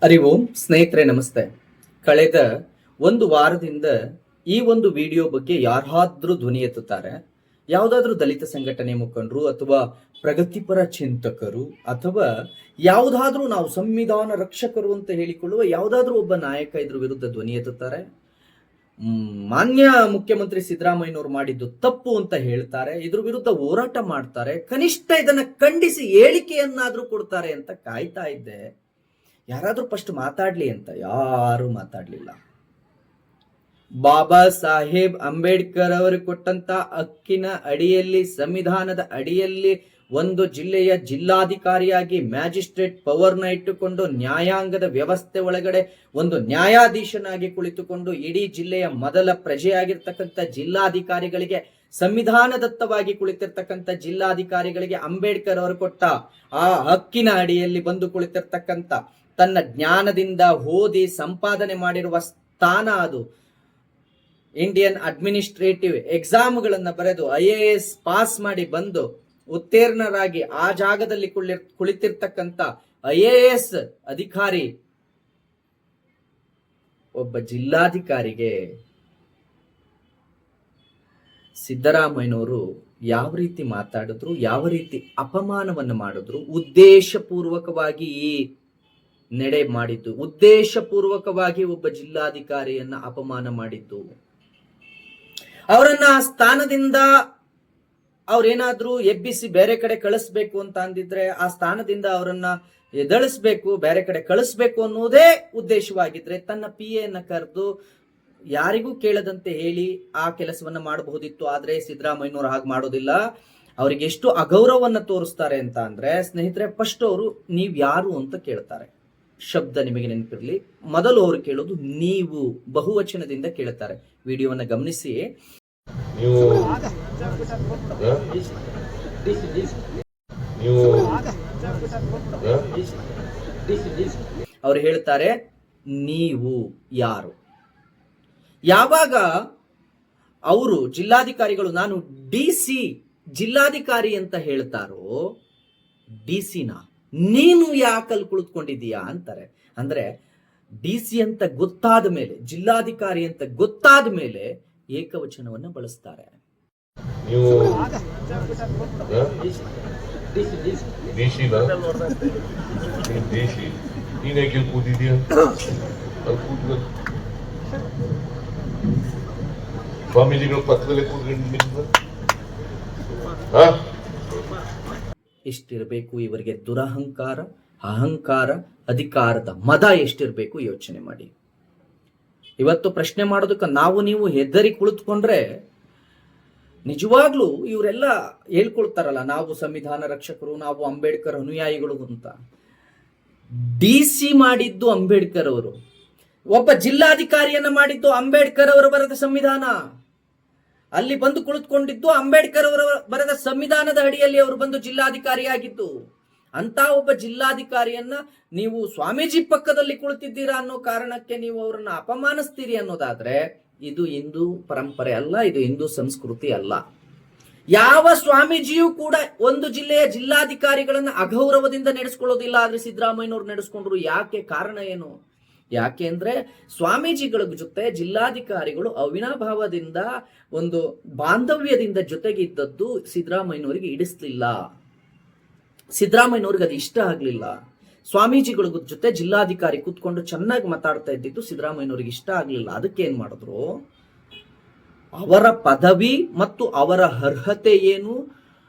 ಹರಿ ಓಂ ಸ್ನೇಹಿತರೆ, ನಮಸ್ತೆ. ಕಳೆದ ಒಂದು ವಾರದಿಂದ ಈ ಒಂದು ವಿಡಿಯೋ ಬಗ್ಗೆ ಯಾರಾದ್ರೂ ಧ್ವನಿ ಎತ್ತುತ್ತಾರೆ, ಯಾವುದಾದ್ರೂ ದಲಿತ ಸಂಘಟನೆ ಮುಖಂಡರು ಅಥವಾ ಪ್ರಗತಿಪರ ಚಿಂತಕರು ಅಥವಾ ಯಾವುದಾದ್ರೂ ನಾವು ಸಂವಿಧಾನ ರಕ್ಷಕರು ಅಂತ ಹೇಳಿಕೊಳ್ಳುವ ಯಾವುದಾದ್ರೂ ಒಬ್ಬ ನಾಯಕ ಇದ್ರ ವಿರುದ್ಧ ಧ್ವನಿ ಎತ್ತುತ್ತಾರೆ. ಮಾನ್ಯ ಮುಖ್ಯಮಂತ್ರಿ ಸಿದ್ದರಾಮಯ್ಯನವರು ಮಾಡಿದ್ದು ತಪ್ಪು ಅಂತ ಹೇಳ್ತಾರೆ, ಇದ್ರ ವಿರುದ್ಧ ಹೋರಾಟ ಮಾಡ್ತಾರೆ, ಕನಿಷ್ಠ ಇದನ್ನ ಖಂಡಿಸಿ ಹೇಳಿಕೆಯನ್ನಾದ್ರೂ ಕೊಡ್ತಾರೆ ಅಂತ ಕಾಯ್ತಾ ಇದ್ದೆ. ಯಾರಾದ್ರೂ ಫಸ್ಟ್ ಮಾತಾಡ್ಲಿ ಅಂತ. ಯಾರು ಮಾತಾಡ್ಲಿಲ್ಲ. ಬಾಬಾ ಸಾಹೇಬ್ ಅಂಬೇಡ್ಕರ್ ಅವರು ಕೊಟ್ಟಂತ ಹಕ್ಕಿನ ಅಡಿಯಲ್ಲಿ, ಸಂವಿಧಾನದ ಅಡಿಯಲ್ಲಿ ಒಂದು ಜಿಲ್ಲೆಯ ಜಿಲ್ಲಾಧಿಕಾರಿಯಾಗಿ ಮ್ಯಾಜಿಸ್ಟ್ರೇಟ್ ಪವರ್ನ ಇಟ್ಟುಕೊಂಡು ನ್ಯಾಯಾಂಗದ ವ್ಯವಸ್ಥೆ ಒಳಗಡೆ ಒಂದು ನ್ಯಾಯಾಧೀಶನಾಗಿ ಕುಳಿತುಕೊಂಡು ಇಡೀ ಜಿಲ್ಲೆಯ ಮೊದಲ ಪ್ರಜೆಯಾಗಿರ್ತಕ್ಕಂಥ ಜಿಲ್ಲಾಧಿಕಾರಿಗಳಿಗೆ, ಸಂವಿಧಾನದತ್ತವಾಗಿ ಕುಳಿತಿರ್ತಕ್ಕಂಥ ಜಿಲ್ಲಾಧಿಕಾರಿಗಳಿಗೆ ಅಂಬೇಡ್ಕರ್ ಅವರು ಕೊಟ್ಟ ಆ ಹಕ್ಕಿನ ಅಡಿಯಲ್ಲಿ ಬಂದು ಕುಳಿತಿರ್ತಕ್ಕಂಥ, ತನ್ನ ಜ್ಞಾನದಿಂದ ಓದಿ ಸಂಪಾದನೆ ಮಾಡಿರುವ ಸ್ಥಾನ ಅದು. ಇಂಡಿಯನ್ ಅಡ್ಮಿನಿಸ್ಟ್ರೇಟಿವ್ ಎಕ್ಸಾಮ್ಗಳನ್ನ ಬರೆದು IAS ಪಾಸ್ ಮಾಡಿ ಬಂದು ಉತ್ತೀರ್ಣರಾಗಿ ಆ ಜಾಗದಲ್ಲಿ ಕುಳಿತಿರ್ತಕ್ಕಂಥ IAS ಅಧಿಕಾರಿ ಒಬ್ಬ ಜಿಲ್ಲಾಧಿಕಾರಿಗೆ ಸಿದ್ದರಾಮಯ್ಯನವರು ಯಾವ ರೀತಿ ಮಾತಾಡಿದ್ರು, ಯಾವ ರೀತಿ ಅಪಮಾನವನ್ನು ಮಾಡಿದ್ರು, ಉದ್ದೇಶಪೂರ್ವಕವಾಗಿ ಈ ನಡೆ ಮಾಡಿದ್ದು, ಉದ್ದೇಶಪೂರ್ವಕವಾಗಿ ಒಬ್ಬ ಜಿಲ್ಲಾಧಿಕಾರಿಯನ್ನ ಅಪಮಾನ ಮಾಡಿದ್ದು. ಅವರನ್ನ ಆ ಸ್ಥಾನದಿಂದ ಅವ್ರೇನಾದ್ರೂ ಎಬ್ಬಿಸಿ ಬೇರೆ ಕಡೆ ಕಳಿಸ್ಬೇಕು ಅಂತ ಅಂದಿದ್ರೆ ಆ ಸ್ಥಾನದಿಂದ ಅವರನ್ನ ಎದಳಿಸ್ಬೇಕು, ಬೇರೆ ಕಡೆ ಕಳಿಸ್ಬೇಕು ಅನ್ನೋದೇ ಉದ್ದೇಶವಾಗಿದ್ರೆ ತನ್ನ PA ಯನ್ನ ಕರೆದು ಯಾರಿಗೂ ಕೇಳದಂತೆ ಹೇಳಿ ಆ ಕೆಲಸವನ್ನ ಮಾಡಬಹುದಿತ್ತು. ಆದ್ರೆ ಸಿದ್ದರಾಮಯ್ಯನವರು ಹಾಗೆ ಮಾಡೋದಿಲ್ಲ. ಅವ್ರಿಗೆ ಎಷ್ಟು ಅಗೌರವನ್ನ ತೋರಿಸ್ತಾರೆ ಅಂತ ಅಂದ್ರೆ, ಸ್ನೇಹಿತರೆ, ಫಸ್ಟ್ ಅವರು ನೀವ್ ಯಾರು ಅಂತ ಕೇಳ್ತಾರೆ. ಶಬ್ದ ನಿಮಗೆ ನೆನಪಿರ್ಲಿ. ಮೊದಲು ಅವರು ಕೇಳೋದು ನೀವು, ಬಹುವಚನದಿಂದ ಕೇಳುತ್ತಾರೆ. ವಿಡಿಯೋವನ್ನ ಗಮನಿಸಿ. ಅವರು ಹೇಳ್ತಾರೆ ನೀವು ಯಾರು. ಯಾವಾಗ ಅವರು ಜಿಲ್ಲಾಧಿಕಾರಿಗಳು ನಾನು DC ಜಿಲ್ಲಾಧಿಕಾರಿ ಅಂತ ಹೇಳ್ತಾರೋ, DC-ನ ನೀನು ಯಾಕಲ್ಲಿ ಕುಳಿತುಕೊಂಡಿದ್ದೀಯಾ ಅಂತಾರೆ. ಅಂದ್ರೆ DC ಅಂತ ಗೊತ್ತಾದ ಮೇಲೆ, ಜಿಲ್ಲಾಧಿಕಾರಿ ಅಂತ ಗೊತ್ತಾದ ಮೇಲೆ ಏಕವಚನವನ್ನ ಬಳಸ್ತಾರೆ. ಸ್ವಾಮೀಜಿಗಳು ಪಕ್ಕದಲ್ಲೇ ಕೂತ್ಕೊಂಡು ಎಷ್ಟಿರಬೇಕು ಇವರಿಗೆ ದುರಹಂಕಾರ, ಅಹಂಕಾರ, ಅಧಿಕಾರದ ಮದ ಎಷ್ಟಿರಬೇಕು ಯೋಚನೆ ಮಾಡಿ. ಇವತ್ತು ಪ್ರಶ್ನೆ ಮಾಡೋದಕ್ಕೆ ನಾವು ನೀವು ಹೆದರಿ ಕುಳಿತುಕೊಂಡ್ರೆ ನಿಜವಾಗ್ಲೂ ಇವರೆಲ್ಲ ಹೇಳ್ಕೊಳ್ತಾರಲ್ಲ ನಾವು ಸಂವಿಧಾನ ರಕ್ಷಕರು, ನಾವು ಅಂಬೇಡ್ಕರ್ ಅನುಯಾಯಿಗಳು ಅಂತ. DC ಮಾಡಿದ್ದು ಅಂಬೇಡ್ಕರ್ ಅವರು, ಒಬ್ಬ ಜಿಲ್ಲಾಧಿಕಾರಿಯನ್ನ ಮಾಡಿದ್ದು ಅಂಬೇಡ್ಕರ್ ಅವರು ಬರೆದ ಸಂವಿಧಾನ. ಅಲ್ಲಿ ಬಂದು ಕುಳಿತುಕೊಂಡಿದ್ದು ಅಂಬೇಡ್ಕರ್ ಅವರ ಬರೆದ ಸಂವಿಧಾನದ ಅಡಿಯಲ್ಲಿ ಅವರು ಬಂದು ಜಿಲ್ಲಾಧಿಕಾರಿಯಾಗಿದ್ದು. ಅಂತ ಒಬ್ಬ ಜಿಲ್ಲಾಧಿಕಾರಿಯನ್ನ ನೀವು ಸ್ವಾಮೀಜಿ ಪಕ್ಕದಲ್ಲಿ ಕುಳಿತಿದ್ದೀರಾ ಅನ್ನೋ ಕಾರಣಕ್ಕೆ ನೀವು ಅವರನ್ನ ಅಪಮಾನಿಸ್ತೀರಿ ಅನ್ನೋದಾದ್ರೆ ಇದು ಹಿಂದೂ ಪರಂಪರೆ ಅಲ್ಲ, ಇದು ಹಿಂದೂ ಸಂಸ್ಕೃತಿ ಅಲ್ಲ. ಯಾವ ಸ್ವಾಮೀಜಿಯೂ ಕೂಡ ಒಂದು ಜಿಲ್ಲೆಯ ಜಿಲ್ಲಾಧಿಕಾರಿಗಳನ್ನ ಅಗೌರವದಿಂದ ನಡೆಸ್ಕೊಳ್ಳೋದಿಲ್ಲ. ಆದ್ರೆ ಸಿದ್ದರಾಮಯ್ಯನವರು ನಡೆಸ್ಕೊಂಡ್ರು. ಯಾಕೆ? ಕಾರಣ ಏನು? ಯಾಕೆ ಅಂದ್ರೆ ಸ್ವಾಮೀಜಿಗಳ ಜೊತೆ ಜಿಲ್ಲಾಧಿಕಾರಿಗಳು ಅವಿನಾಭಾವದಿಂದ, ಒಂದು ಬಾಂಧವ್ಯದಿಂದ ಜೊತೆಗಿದ್ದದ್ದು ಸಿದ್ದರಾಮಯ್ಯನವರಿಗೆ ಇಡಿಸ್ಲಿಲ್ಲ. ಸಿದ್ದರಾಮಯ್ಯನವ್ರಿಗೆ ಅದು ಇಷ್ಟ ಆಗ್ಲಿಲ್ಲ. ಸ್ವಾಮೀಜಿಗಳ ಜೊತೆ ಜಿಲ್ಲಾಧಿಕಾರಿ ಕೂತ್ಕೊಂಡು ಚೆನ್ನಾಗಿ ಮಾತಾಡ್ತಾ ಇದ್ದಿದ್ದು ಸಿದ್ದರಾಮಯ್ಯನವ್ರಿಗೆ ಇಷ್ಟ ಆಗ್ಲಿಲ್ಲ. ಅದಕ್ಕೆ ಏನ್ ಮಾಡಿದ್ರು, ಅವರ ಪದವಿ ಮತ್ತು ಅವರ ಅರ್ಹತೆ ಏನು,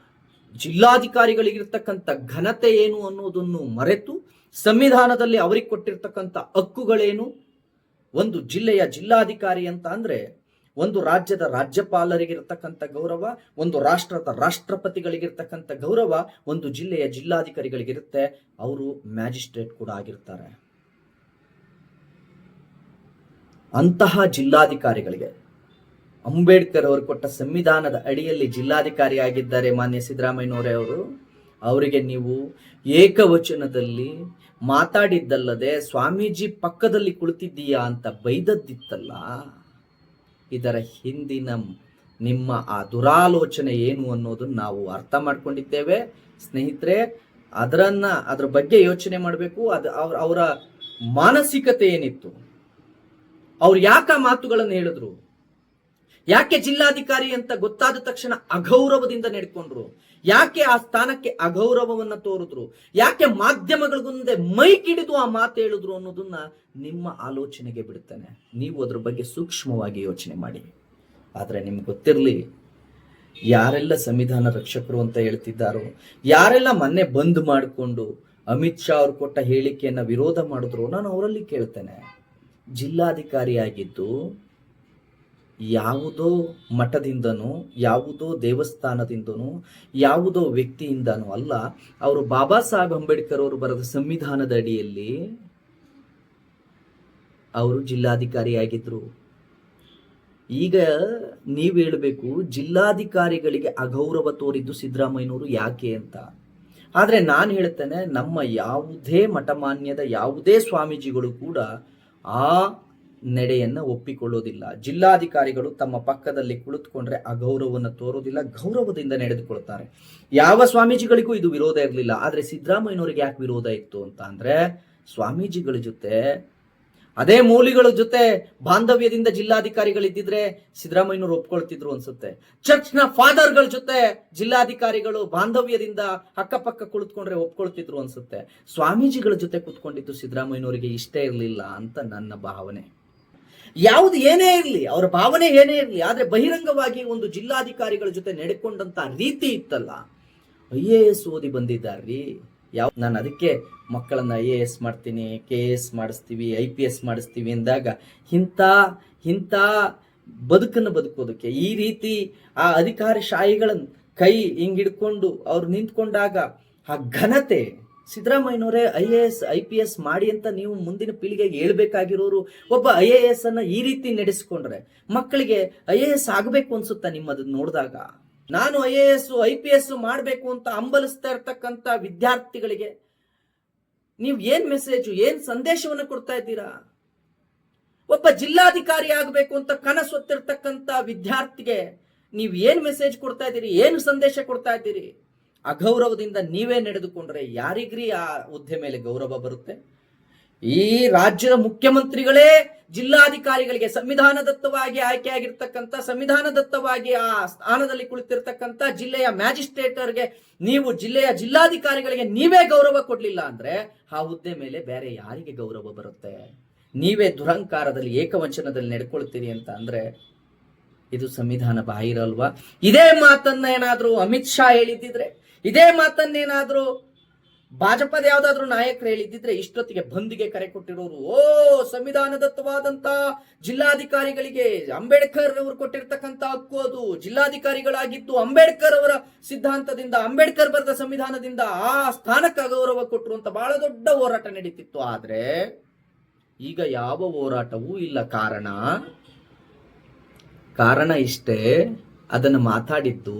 ಜಿಲ್ಲಾಧಿಕಾರಿಗಳಿಗಿರ್ತಕ್ಕಂಥ ಘನತೆ ಏನು ಅನ್ನೋದನ್ನು ಮರೆತು, ಸಂವಿಧಾನದಲ್ಲಿ ಅವರಿಗೆ ಕೊಟ್ಟಿರ್ತಕ್ಕಂಥ ಹಕ್ಕುಗಳೇನು, ಒಂದು ಜಿಲ್ಲೆಯ ಜಿಲ್ಲಾಧಿಕಾರಿ ಅಂತ ಅಂದ್ರೆ ಒಂದು ರಾಜ್ಯದ ರಾಜ್ಯಪಾಲರಿಗಿರ್ತಕ್ಕಂಥ ಗೌರವ, ಒಂದು ರಾಷ್ಟ್ರದ ರಾಷ್ಟ್ರಪತಿಗಳಿಗಿರ್ತಕ್ಕಂಥ ಗೌರವ ಒಂದು ಜಿಲ್ಲೆಯ ಜಿಲ್ಲಾಧಿಕಾರಿಗಳಿಗಿರುತ್ತೆ. ಅವರು ಮ್ಯಾಜಿಸ್ಟ್ರೇಟ್ ಕೂಡ ಆಗಿರ್ತಾರೆ. ಅಂತಹ ಜಿಲ್ಲಾಧಿಕಾರಿಗಳಿಗೆ ಅಂಬೇಡ್ಕರ್ ಅವರು ಕೊಟ್ಟ ಸಂವಿಧಾನದ ಅಡಿಯಲ್ಲಿ ಜಿಲ್ಲಾಧಿಕಾರಿ ಆಗಿದ್ದಾರೆ ಮಾನ್ಯ ಸಿದ್ದರಾಮಯ್ಯನವರೇ ಅವರು. ಅವರಿಗೆ ನೀವು ಏಕವಚನದಲ್ಲಿ ಮಾತಾಡಿದ್ದಲ್ಲದೆ ಸ್ವಾಮೀಜಿ ಪಕ್ಕದಲ್ಲಿ ಕುಳಿತಿದ್ದೀಯಾ ಅಂತ ಬೈದದ್ದಿತ್ತಲ್ಲ, ಇದರ ಹಿಂದಿನ ನಿಮ್ಮ ಆ ದುರಾಲೋಚನೆ ಏನು ಅನ್ನೋದನ್ನ ನಾವು ಅರ್ಥ ಮಾಡ್ಕೊಂಡಿದ್ದೇವೆ ಸ್ನೇಹಿತರೆ. ಅದರ ಬಗ್ಗೆ ಯೋಚನೆ ಮಾಡಬೇಕು. ಅವರ ಮಾನಸಿಕತೆ ಏನಿತ್ತು, ಅವ್ರು ಯಾಕೆ ಆ ಮಾತುಗಳನ್ನು ಹೇಳಿದ್ರು, ಯಾಕೆ ಜಿಲ್ಲಾಧಿಕಾರಿ ಅಂತ ಗೊತ್ತಾದ ತಕ್ಷಣ ಅಗೌರವದಿಂದ ನಡ್ಕೊಂಡ್ರು, ಯಾಕೆ ಆ ಸ್ಥಾನಕ್ಕೆ ಅಗೌರವವನ್ನ ತೋರಿದ್ರು, ಯಾಕೆ ಮಾಧ್ಯಮಗಳ ಮುಂದೆ ಮೈಕ್ ಹಿಡಿದು ಆ ಮಾತು ಹೇಳಿದ್ರು ಅನ್ನೋದನ್ನ ನಿಮ್ಮ ಆಲೋಚನೆಗೆ ಬಿಡ್ತಾನೆ. ನೀವು ಅದ್ರ ಬಗ್ಗೆ ಸೂಕ್ಷ್ಮವಾಗಿ ಯೋಚನೆ ಮಾಡಿ. ಆದ್ರೆ ನಿಮ್ಗೆ ಗೊತ್ತಿರಲಿ, ಯಾರೆಲ್ಲ ಸಂವಿಧಾನ ರಕ್ಷಕರು ಅಂತ ಹೇಳ್ತಿದ್ದಾರೋ, ಯಾರೆಲ್ಲ ಮೊನ್ನೆ ಬಂದ್ ಮಾಡಿಕೊಂಡು ಅಮಿತ್ ಶಾ ಅವ್ರು ಕೊಟ್ಟ ಹೇಳಿಕೆಯನ್ನ ವಿರೋಧ ಮಾಡಿದ್ರು, ನಾನು ಅವರಲ್ಲಿ ಕೇಳ್ತೇನೆ, ಜಿಲ್ಲಾಧಿಕಾರಿಯಾಗಿದ್ದು ಯಾವುದೋ ಮಠದಿಂದನೋ ಯಾವುದೋ ದೇವಸ್ಥಾನದಿಂದನೋ ಯಾವುದೋ ವ್ಯಕ್ತಿಯಿಂದನೋ ಅಲ್ಲ, ಅವರು ಬಾಬಾ ಸಾಹೇಬ್ ಅಂಬೇಡ್ಕರ್ ಅವರು ಬರೆದ ಸಂವಿಧಾನದ ಅಡಿಯಲ್ಲಿ ಅವರು ಜಿಲ್ಲಾಧಿಕಾರಿಯಾಗಿದ್ರು. ಈಗ ನೀವು ಹೇಳಬೇಕು ಜಿಲ್ಲಾಧಿಕಾರಿಗಳಿಗೆ ಅಗೌರವ ತೋರಿದ್ದು ಸಿದ್ದರಾಮಯ್ಯನವರು ಯಾಕೆ ಅಂತ. ಆದ್ರೆ ನಾನು ಹೇಳ್ತೇನೆ, ನಮ್ಮ ಯಾವುದೇ ಮಠಮಾನ್ಯದ ಯಾವುದೇ ಸ್ವಾಮೀಜಿಗಳು ಕೂಡ ಆ ನಡೆಯನ್ನ ಒಪ್ಪಿಕೊಳ್ಳೋದಿಲ್ಲ. ಜಿಲ್ಲಾಧಿಕಾರಿಗಳು ತಮ್ಮ ಪಕ್ಕದಲ್ಲಿ ಕುಳಿತುಕೊಂಡ್ರೆ ಅಗೌರವವನ್ನು ತೋರೋದಿಲ್ಲ, ಗೌರವದಿಂದ ನಡೆದುಕೊಳ್ತಾರೆ. ಯಾವ ಸ್ವಾಮೀಜಿಗಳಿಗೂ ಇದು ವಿರೋಧ ಇರಲಿಲ್ಲ. ಆದ್ರೆ ಸಿದ್ದರಾಮಯ್ಯನವರಿಗೆ ಯಾಕೆ ವಿರೋಧ ಇತ್ತು ಅಂತ ಅಂದ್ರೆ, ಸ್ವಾಮೀಜಿಗಳ ಜೊತೆ ಅದೇ ಮೌಲ್ಯಗಳ ಜೊತೆ ಬಾಂಧವ್ಯದಿಂದ ಜಿಲ್ಲಾಧಿಕಾರಿಗಳಿದ್ದಿದ್ರೆ ಸಿದ್ದರಾಮಯ್ಯನವರು ಒಪ್ಕೊಳ್ತಿದ್ರು ಅನ್ಸುತ್ತೆ. ಚರ್ಚ್ನ ಫಾದರ್ಗಳ ಜೊತೆ ಜಿಲ್ಲಾಧಿಕಾರಿಗಳು ಬಾಂಧವ್ಯದಿಂದ ಅಕ್ಕಪಕ್ಕ ಕುಳಿತುಕೊಂಡ್ರೆ ಒಪ್ಕೊಳ್ತಿದ್ರು ಅನ್ಸುತ್ತೆ. ಸ್ವಾಮೀಜಿಗಳ ಜೊತೆ ಕುತ್ಕೊಂಡಿದ್ದು ಸಿದ್ದರಾಮಯ್ಯನವರಿಗೆ ಇಷ್ಟ ಇರಲಿಲ್ಲ ಅಂತ ನನ್ನ ಭಾವನೆ. ಯಾವುದು ಏನೇ ಇರಲಿ, ಅವರ ಭಾವನೆ ಏನೇ ಇರಲಿ, ಆದ್ರೆ ಬಹಿರಂಗವಾಗಿ ಒಂದು ಜಿಲ್ಲಾಧಿಕಾರಿಗಳ ಜೊತೆ ನಡೆಕೊಂಡಂತ ರೀತಿ ಇತ್ತಲ್ಲ, IAS ಓದಿ ಬಂದಿದ್ದಾರ್ರಿ. ನಾನು ಅದಕ್ಕೆ ಮಕ್ಕಳನ್ನ IAS ಮಾಡ್ತೀನಿ, KS ಮಾಡಿಸ್ತೀವಿ, IPS ಮಾಡಿಸ್ತೀವಿ ಎಂದಾಗ ಇಂಥ ಬದುಕನ್ನು ಬದುಕೋದಕ್ಕೆ ಈ ರೀತಿ ಆ ಅಧಿಕಾರಶಾಹಿಗಳನ್ನು ಕೈ ಹಿಂಗಿಡ್ಕೊಂಡು ಅವ್ರು ನಿಂತ್ಕೊಂಡಾಗ ಆ ಘನತೆ, ಸಿದ್ದರಾಮಯ್ಯನವರೇ IAS IPS ಮಾಡಿ ಅಂತ ನೀವು ಮುಂದಿನ ಪೀಳಿಗೆಗೆ ಹೇಳ್ಬೇಕಾಗಿರೋರು. ಒಬ್ಬ IAS ಅನ್ನ ಈ ರೀತಿ ನಡೆಸ್ಕೊಂಡ್ರೆ ಮಕ್ಕಳಿಗೆ IAS ಆಗಬೇಕು ಅನ್ಸುತ್ತಾ ನಿಮ್ಮದನ್ನ ನೋಡಿದಾಗ? ನಾನು IAS IPS ಮಾಡಬೇಕು ಅಂತ ಹಂಬಲಿಸ್ತಾ ಇರ್ತಕ್ಕಂಥ ವಿದ್ಯಾರ್ಥಿಗಳಿಗೆ ನೀವು ಏನ್ ಮೆಸೇಜ್, ಏನ್ ಸಂದೇಶವನ್ನು ಕೊಡ್ತಾ ಇದ್ದೀರಾ? ಒಬ್ಬ ಜಿಲ್ಲಾಧಿಕಾರಿ ಆಗಬೇಕು ಅಂತ ಕನಸು ಹೊತ್ತಿರ್ತಕ್ಕಂಥ ವಿದ್ಯಾರ್ಥಿಗೆ ನೀವು ಏನ್ ಮೆಸೇಜ್ ಕೊಡ್ತಾ ಇದ್ದೀರಿ, ಏನು ಸಂದೇಶ ಕೊಡ್ತಾ ಇದ್ದೀರಿ? ಅಗೌರವದಿಂದ ನೀವೇ ನಡೆದುಕೊಂಡ್ರೆ ಯಾರಿಗ್ರಿ ಆ ಹುದ್ದೆ ಮೇಲೆ ಗೌರವ ಬರುತ್ತೆ? ಈ ರಾಜ್ಯದ ಮುಖ್ಯಮಂತ್ರಿಗಳೇ ಜಿಲ್ಲಾಧಿಕಾರಿಗಳಿಗೆ ಸಂವಿಧಾನದತ್ತವಾಗಿ ಆಯ್ಕೆಯಾಗಿರ್ತಕ್ಕಂಥ, ಸಂವಿಧಾನದತ್ತವಾಗಿ ಆ ಸ್ಥಾನದಲ್ಲಿ ಕುಳಿತಿರ್ತಕ್ಕಂಥ ಜಿಲ್ಲೆಯ ಮ್ಯಾಜಿಸ್ಟ್ರೇಟರ್ಗೆ ನೀವು ಜಿಲ್ಲೆಯ ಜಿಲ್ಲಾಧಿಕಾರಿಗಳಿಗೆ ನೀವೇ ಗೌರವ ಕೊಡ್ಲಿಲ್ಲ ಅಂದ್ರೆ ಆ ಹುದ್ದೆ ಮೇಲೆ ಬೇರೆ ಯಾರಿಗೆ ಗೌರವ ಬರುತ್ತೆ? ನೀವೇ ದುರಹಂಕಾರದಲ್ಲಿ ಏಕವಚನದಲ್ಲಿ ನಡ್ಕೊಳ್ತೀರಿ ಅಂತ ಅಂದ್ರೆ ಇದು ಸಂವಿಧಾನ ಬಾಹಿರ ಅಲ್ವಾ? ಇದೇ ಮಾತನ್ನ ಏನಾದ್ರೂ ಅಮಿತ್ ಶಾ ಹೇಳಿದ್ದಿದ್ರೆ, ಇದೇ ಮಾತನ್ನೇನಾದ್ರೂ ಭಾಜಪದ ಯಾವ್ದಾದ್ರು ನಾಯಕರು ಹೇಳಿದ್ದಿದ್ರೆ ಇಷ್ಟೊತ್ತಿಗೆ ಬಂದಿಗೆ ಕರೆ ಕೊಟ್ಟಿರೋರು, ಸಂವಿಧಾನದತ್ತವಾದಂತ ಜಿಲ್ಲಾಧಿಕಾರಿಗಳಿಗೆ ಅಂಬೇಡ್ಕರ್ ಅವರು ಕೊಟ್ಟಿರ್ತಕ್ಕಂಥ ಹಕ್ಕು, ಅದು ಜಿಲ್ಲಾಧಿಕಾರಿಗಳಾಗಿದ್ದು ಅಂಬೇಡ್ಕರ್ ಅವರ ಸಿದ್ಧಾಂತದಿಂದ, ಅಂಬೇಡ್ಕರ್ ಬರೆದ ಸಂವಿಧಾನದಿಂದ ಆ ಸ್ಥಾನಕ್ಕೆ ಅಗೌರವ ಕೊಟ್ಟರು ಅಂತ ಬಹಳ ದೊಡ್ಡ ಹೋರಾಟ ನಡೀತಿತ್ತು. ಆದ್ರೆ ಈಗ ಯಾವ ಹೋರಾಟವೂ ಇಲ್ಲ. ಕಾರಣ ಇಷ್ಟೇ, ಅದನ್ನು ಮಾತಾಡಿದ್ದು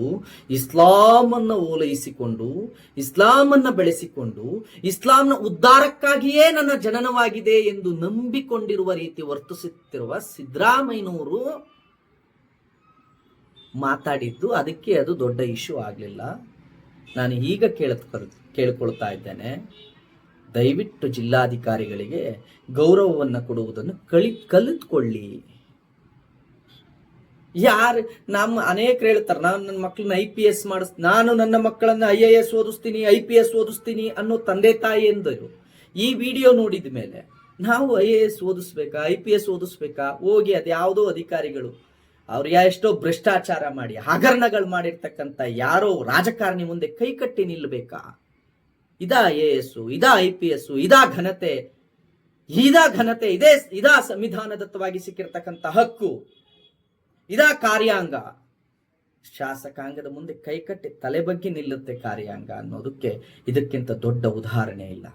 ಇಸ್ಲಾಮನ್ನು ಓಲೈಸಿಕೊಂಡು, ಇಸ್ಲಾಮನ್ನ ಬೆಳೆಸಿಕೊಂಡು, ಇಸ್ಲಾಂನ ಉದ್ಧಾರಕ್ಕಾಗಿಯೇ ನನ್ನ ಜನನವಾಗಿದೆ ಎಂದು ನಂಬಿಕೊಂಡಿರುವ ರೀತಿ ವರ್ತಿಸುತ್ತಿರುವ ಸಿದ್ದರಾಮಯ್ಯನವರು ಮಾತಾಡಿದ್ದು. ಅದಕ್ಕೆ ಅದು ದೊಡ್ಡ ಇಶ್ಯೂ ಆಗಲಿಲ್ಲ. ನಾನು ಈಗ ಕೇಳ್ಕೊಳ್ತಾ ಇದ್ದೇನೆ, ದಯವಿಟ್ಟು ಜಿಲ್ಲಾಧಿಕಾರಿಗಳಿಗೆ ಗೌರವವನ್ನು ಕೊಡುವುದನ್ನು ಕಲಿತ್ಕೊಳ್ಳಿ. ನಮ್ಮ ಅನೇಕರು ಹೇಳ್ತಾರೆ, ನಾನು ನನ್ನ ಮಕ್ಕಳನ್ನ IPS ನಾನು ನನ್ನ ಮಕ್ಕಳನ್ನ IAS ಓದಿಸ್ತೀನಿ, IPS ಓದಿಸ್ತೀನಿ ಅನ್ನೋ ತಂದೆ ತಾಯಿ ಎಂದರು. ಈ ವಿಡಿಯೋ ನೋಡಿದ ಮೇಲೆ ನಾವು IAS ಓದಿಸ್ಬೇಕಾ, IPS ಓದಿಸ್ಬೇಕಾ? ಹೋಗಿ ಅದ್ಯಾವುದೋ ಅಧಿಕಾರಿಗಳು ಅವ್ರು ಎಷ್ಟೋ ಭ್ರಷ್ಟಾಚಾರ ಮಾಡಿ ಹಗರಣಗಳು ಮಾಡಿರ್ತಕ್ಕಂಥ ಯಾರೋ ರಾಜಕಾರಣಿ ಮುಂದೆ ಕೈ ಕಟ್ಟಿ ನಿಲ್ಲಬೇಕಾ? ಇದಾ IAS, ಇದಾ IPS, ಇದಾ ಘನತೆ, ಇದಾ ಸಂವಿಧಾನದತ್ತವಾಗಿ ಸಿಕ್ಕಿರ್ತಕ್ಕಂಥ ಹಕ್ಕು, ಇದಾ ಕಾರ್ಯಾಂಗ? ಶಾಸಕಾಂಗದ ಮುಂದೆ ಕೈಕಟ್ಟಿ ತಲೆ ಬಗ್ಗೆ ನಿಲ್ಲುತ್ತೆ ಕಾರ್ಯಾಂಗ ಅನ್ನೋದಕ್ಕೆ ಇದಕ್ಕಿಂತ ದೊಡ್ಡ ಉದಾಹರಣೆ ಇಲ್ಲ.